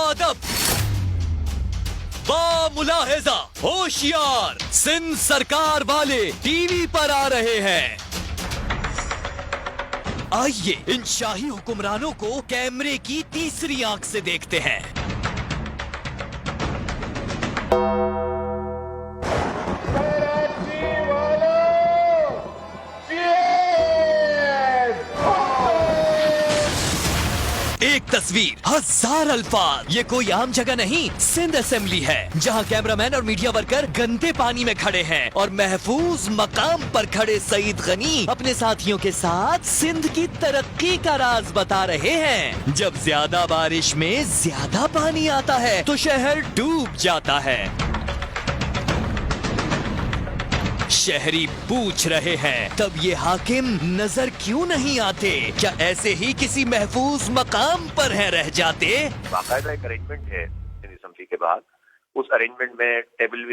बाअदब, बामुलाहिजा, होशियार सिंध सरकार वाले टीवी पर आ रहे हैं। आइए इन शाही हुक्मरानों को कैमरे की तीसरी आंख से देखते हैं। एक तस्वीर, हजार अल्फाज। ये कोई आम जगह नहीं, सिंध असेंबली है, जहां कैमरामैन और मीडिया वर्कर गंदे पानी में खड़े हैं और महफूज मकाम पर खड़े सईद गनी अपने साथियों के साथ सिंध की तरक्की का राज बता रहे हैं। जब ज्यादा बारिश में ज्यादा पानी आता है तो शहर डूब जाता है। शहरी पूछ रहे हैं, तब ये हाकिम नजर क्यों नहीं आते? क्या ऐसे ही किसी महफूज मकाम पर हैं रह जाते? बाकायदा एक अरेंजमेंट है सिंध असेंबली के बाद। उस अरेंजमेंट में टेबल